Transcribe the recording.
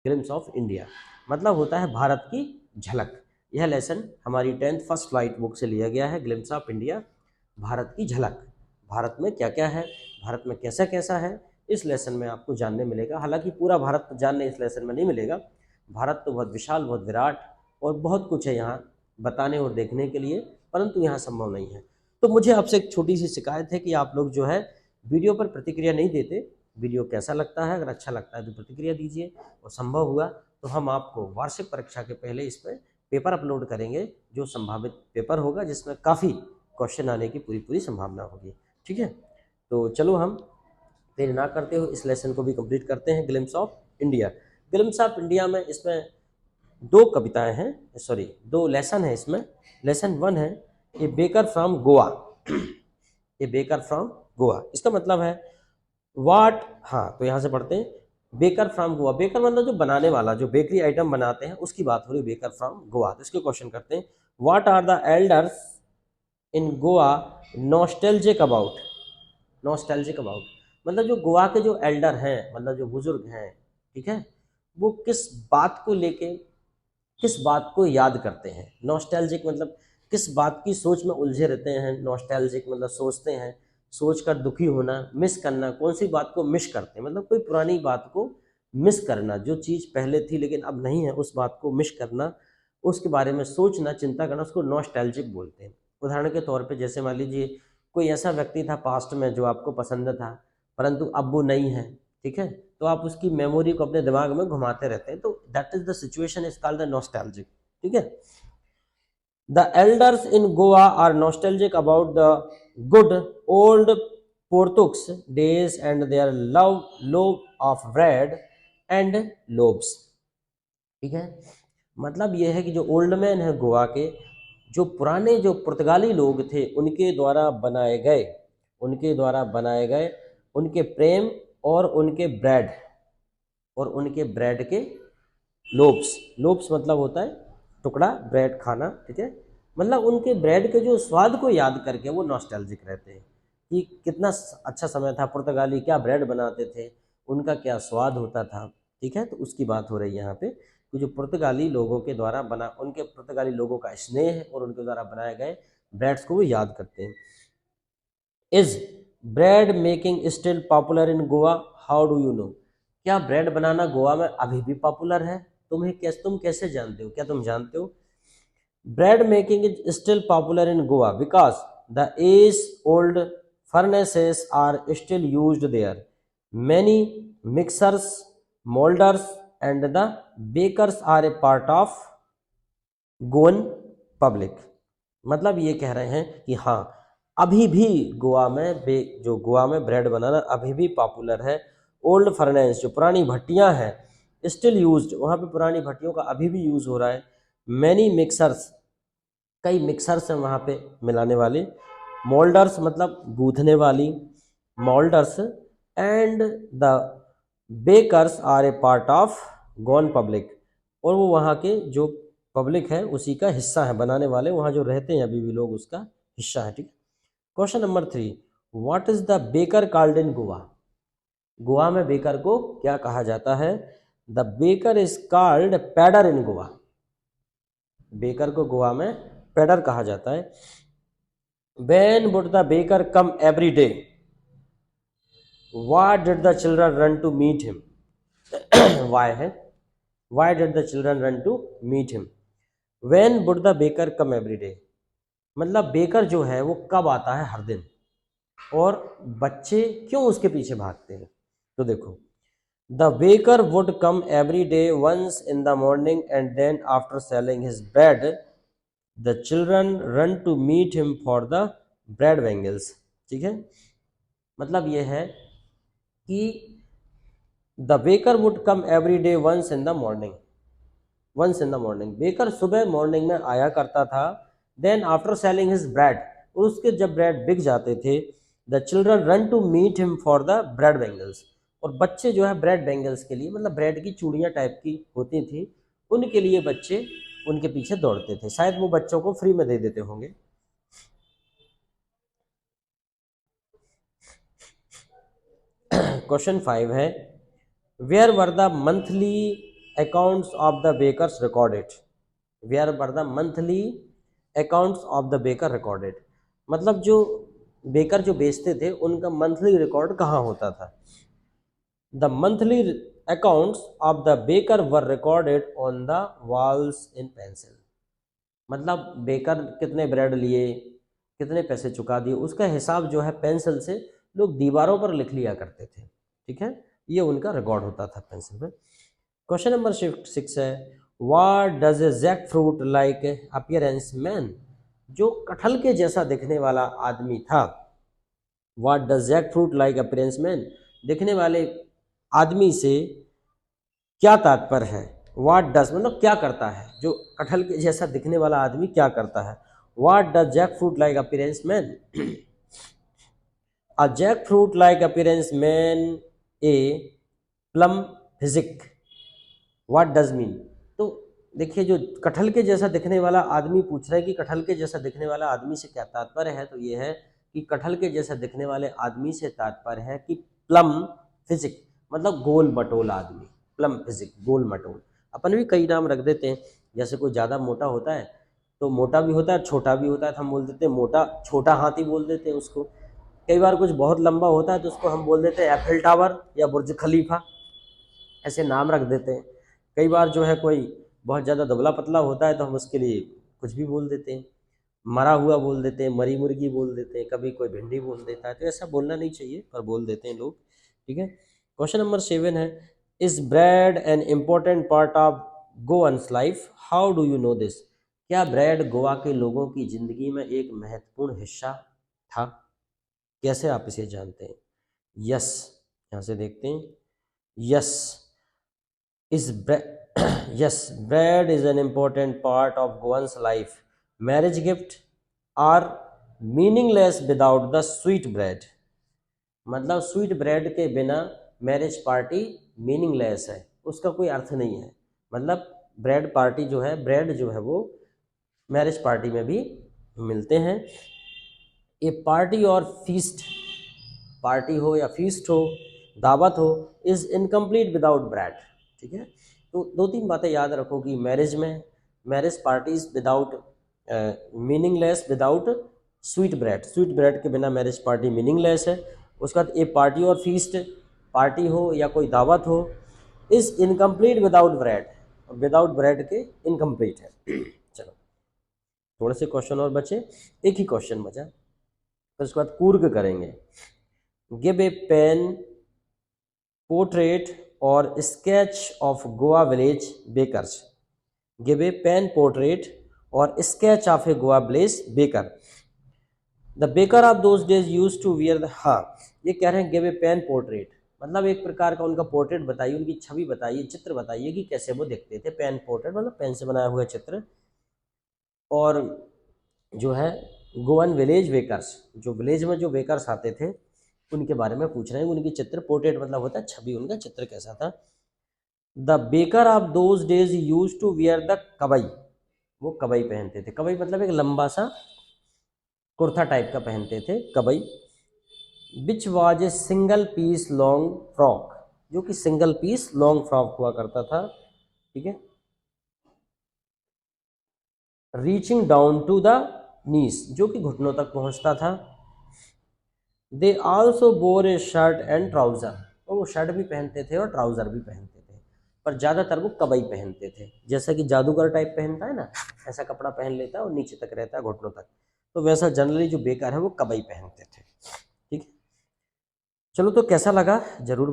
Glimpse of India मतलब होता है भारत की झलक। यह लेसन हमारी 10th फर्स्ट फ्लाइट बुक से लिया गया है। ग्लिम्स ऑफ इंडिया, भारत की झलक, भारत में क्या क्या है, भारत में कैसा कैसा है, इस लेसन में आपको जानने मिलेगा। हालांकि पूरा भारत जानने इस लेसन में नहीं मिलेगा, भारत तो बहुत विशाल, बहुत विराट और बहुत कुछ है यहाँ बताने और देखने के लिए, परंतु यहाँ संभव नहीं है। तो मुझे आपसे एक छोटी सी शिकायत है कि आप लोग जो है वीडियो पर प्रतिक्रिया नहीं देते। वीडियो कैसा लगता है, अगर अच्छा लगता है तो प्रतिक्रिया दीजिए, और संभव हुआ तो हम आपको वार्षिक परीक्षा के पहले इस पर पेपर अपलोड करेंगे, जो संभावित पेपर होगा जिसमें काफ़ी क्वेश्चन आने की पूरी पूरी संभावना होगी। ठीक है, तो चलो हम देर ना करते हुए इस लेसन को भी कंप्लीट करते हैं। Glimpse of India, glimpse of India में इसमें दो कविताएं हैं, सॉरी दो लेसन है इसमें। लेसन 1 है ए baker from Goa. A baker from Goa इसका मतलब है वाट, हाँ तो यहाँ से पढ़ते हैं बेकर फ्रॉम गोवा। बेकर मतलब जो बनाने वाला, जो बेकरी आइटम बनाते हैं उसकी बात हो रही है, बेकर फ्रॉम गोवा। तो इसके क्वेश्चन करते हैं, what are the elders in Goa nostalgic about. Nostalgic about मतलब जो गोवा के जो एल्डर हैं, मतलब जो बुजुर्ग हैं, ठीक है, वो किस बात को लेके, किस बात को याद करते हैं। नॉस्टैल्जिक मतलब किस बात की सोच में उलझे रहते हैं। नॉस्टैल्जिक मतलब सोचते हैं, सोच कर दुखी होना, मिस करना, कौन सी बात को मिस करते हैं, मतलब कोई पुरानी बात को मिस करना, जो चीज़ पहले थी लेकिन अब नहीं है उस बात को मिस करना, उसके बारे में सोचना, चिंता करना, उसको नॉस्टैल्जिक बोलते हैं। उदाहरण के तौर पे जैसे मान लीजिए कोई ऐसा व्यक्ति था पास्ट में जो आपको पसंद था, परंतु अब वो नहीं है, ठीक है, तो आप उसकी मेमोरी को अपने दिमाग में घुमाते रहते हैं, तो that is the situation is called the nostalgic. ठीक है, the elders in Goa are nostalgic about the good old Portuguese days and their love loaf of bread and loaves. ठीक है, मतलब यह है कि जो ओल्ड मैन है गोवा के, जो पुराने जो पुर्तगाली लोग थे उनके द्वारा बनाए गए, उनके द्वारा बनाए गए उनके प्रेम और उनके ब्रेड, और उनके ब्रेड के लोब्स। लोब्स मतलब होता है टुकड़ा, ब्रेड खाना, ठीक है, मतलब उनके ब्रेड के जो स्वाद को याद करके वो नॉस्टैल्जिक रहते हैं कि कितना अच्छा समय था, पुर्तगाली क्या ब्रेड बनाते थे, उनका क्या स्वाद होता था। ठीक है, तो उसकी बात हो रही है यहाँ पे कि जो पुर्तगाली लोगों के द्वारा बना, उनके पुर्तगाली लोगों का स्नेह और उनके द्वारा बनाए गए ब्रेड्स को वो याद करते हैं। Is bread making still popular in Goa, how do you know. क्या ब्रेड बनाना गोवा में अभी भी पॉपुलर है, तुम कैसे जानते हो, क्या तुम जानते हो। Bread making is still popular in Goa because the age old furnaces are still used there. Many mixers, molders and the bakers are a part of Goan public. मतलब ये कह रहे हैं कि हाँ अभी भी गोवा में जो गोवा में ब्रेड बनाना अभी भी पॉपुलर है। ओल्ड फर्नेस जो पुरानी भट्टियाँ हैं, स्टिल यूज्ड, वहाँ पे पुरानी भट्टियों का अभी भी यूज़ हो रहा है। मैनी मिक्सर्स, कई मिक्सर्स हैं वहाँ पे मिलाने वाले। मोल्डर्स मतलब गूँथने वाली, moulders and the bakers are a part of Goan public, और वो वहाँ के जो पब्लिक है उसी का हिस्सा है, बनाने वाले वहाँ जो रहते हैं अभी भी लोग उसका हिस्सा है। ठीक है, question number 3, what is the baker called in Goa. Goa में बेकर को क्या कहा जाता है। The baker is called pader in Goa. Baker को गोवा में पैडर कहा जाता है। When would the baker come every day, what did the children run to meet him. Why है, why did the children run to meet him. When would the baker come every day मतलब baker जो है वो कब आता है, हर दिन, और बच्चे क्यों उसके पीछे भागते हैं। तो देखो, the baker would come every day once in the morning and then after selling his bread the children run to meet him for the bread bangles. ठीक है, मतलब ये है कि the baker would come every day once in the morning, once in the morning, baker सुबह morning में आया करता था। Then after selling his bread, और उसके जब ब्रेड बिक जाते थे, the children run to meet him for the bread bangles, और बच्चे जो है ब्रेड बैंगल्स के लिए, मतलब ब्रेड की चूड़ियाँ टाइप की होती थी, उनके लिए बच्चे उनके पीछे दौड़ते थे। शायद वो बच्चों को फ्री में दे देते होंगे। क्वेश्चन 5 है, where were the monthly accounts of the bakers recorded, where were the monthly accounts of the baker recorded, मतलब जो बेकर जो बेचते थे उनका मंथली रिकॉर्ड कहाँ होता था। The monthly accounts of the baker were recorded on the walls in pencil, मतलब बेकर कितने ब्रेड लिए, कितने पैसे चुका दिए, उसका हिसाब जो है पेंसिल से लोग दीवारों पर लिख लिया करते थे, ठीक है, ये उनका रिकॉर्ड होता था पेंसिल में। क्वेश्चन नंबर 6 है, what does a jackfruit like appearance man, जो कटहल के जैसा दिखने वाला आदमी था, what does jackfruit like appearance man, दिखने वाले आदमी से क्या तात्पर्य है। व्हाट डज मतलब क्या करता है, जो कटहल के जैसा दिखने वाला आदमी क्या करता है। What does jackfruit like appearance man, a jackfruit like appearance man a plump physique, what does mean. तो देखिए जो कटहल के जैसा दिखने वाला आदमी पूछ रहा है कि कटहल के जैसा दिखने वाला आदमी से क्या तात्पर्य है, तो ये है कि कटहल के जैसा दिखने वाले आदमी से तात्पर्य है कि प्लम फिजिक मतलब गोल मटोल आदमी, प्लम फिजिक गोल मटोल। अपन भी कई नाम रख देते हैं, जैसे कोई ज़्यादा मोटा होता है तो मोटा भी होता है, छोटा भी होता है, तो हम बोल देते हैं मोटा, छोटा हाथी बोल देते हैं उसको। कई बार कुछ बहुत लंबा होता है तो उसको हम बोल देते हैं एफिल टावर या बुर्ज खलीफा, ऐसे नाम रख देते हैं। कई बार जो है कोई बहुत ज़्यादा दुबला पतला होता है तो हम उसके लिए कुछ भी बोल देते हैं, मरा हुआ बोल देते हैं, मरी मुर्गी बोल देते हैं, कभी कोई भिंडी बोल देता है, तो ऐसा बोलना नहीं चाहिए पर बोल देते हैं लोग, ठीक है। क्वेश्चन नंबर 7 है, is bread an important part of गोवंस life, how do you know this, क्या ब्रेड गोवा के लोगों की ज़िंदगी में एक महत्वपूर्ण हिस्सा था, कैसे आप इसे जानते हैं। यस, यहाँ से देखते हैं, yes is yes, bread is an important part of Goan's life. Marriage gift are meaningless without the sweet bread, मतलब स्वीट ब्रेड के बिना मैरिज पार्टी मीनिंगलेस है, उसका कोई अर्थ नहीं है। मतलब ब्रेड पार्टी जो है, ब्रेड जो है वो मैरिज पार्टी में भी मिलते हैं। ए पार्टी और फीस्ट, पार्टी हो या फीस्ट हो, दावत हो, इज़ इनकम्प्लीट विदाउट ब्रेड, ठीक है। तो 2-3 बातें याद रखो कि मैरिज में, marriage parties without meaningless without sweet bread, sweet bread के बिना मैरिज पार्टी मीनिंगलेस है। उसके बाद ए पार्टी और फीस्ट, पार्टी हो या कोई दावत हो, is incomplete without bread, without bread के इनकम्प्लीट है। चलो थोड़े से क्वेश्चन और बचे, एक ही क्वेश्चन बचा, फिर उसके बाद पूर्व करेंगे। गिव ए पेन पोर्ट्रेट और sketch of Goa village bakers, give a pen portrait और sketch of a Goa village baker, the baker of those days use to wear the, हाँ ये कह रहे हैं गिव ए पेन पोर्ट्रेट, मतलब एक प्रकार का उनका पोर्ट्रेट बताइए, उनकी छवि बताइए, चित्र बताइए कि कैसे वो दिखते थे। पेन पोर्ट्रेट मतलब पेन से बनाया हुआ चित्र, और जो है गोवन विलेज बेकर्स, जो विलेज में जो बेकर्स आते थे उनके बारे में पूछ रहे हैं, उनकी चित्र, पोर्ट्रेट मतलब होता है छवि, उनका चित्र कैसा था। The baker of those days use to wear the kabai, वो कबई पहनते थे, कबई मतलब एक लंबा सा कुर्ता टाइप का पहनते थे, kabai. Which was a single piece long frock, जो कि सिंगल पीस लॉन्ग फ्रॉक हुआ करता था, ठीक है, रीचिंग डाउन टू द नीस, जो कि घुटनों तक पहुंचता था। They also bore A shirt and trouser, और वो शर्ट भी पहनते थे और ट्राउज़र भी पहनते थे, पर ज़्यादातर वो कबई पहनते थे, जैसा कि जादूगर टाइप पहनता है ना, ऐसा कपड़ा पहन लेता है और नीचे तक रहता है घुटनों तक, तो वैसा जनरली जो बेकार है वो कबई पहनते थे, ठीक है। चलो तो कैसा लगा जरूर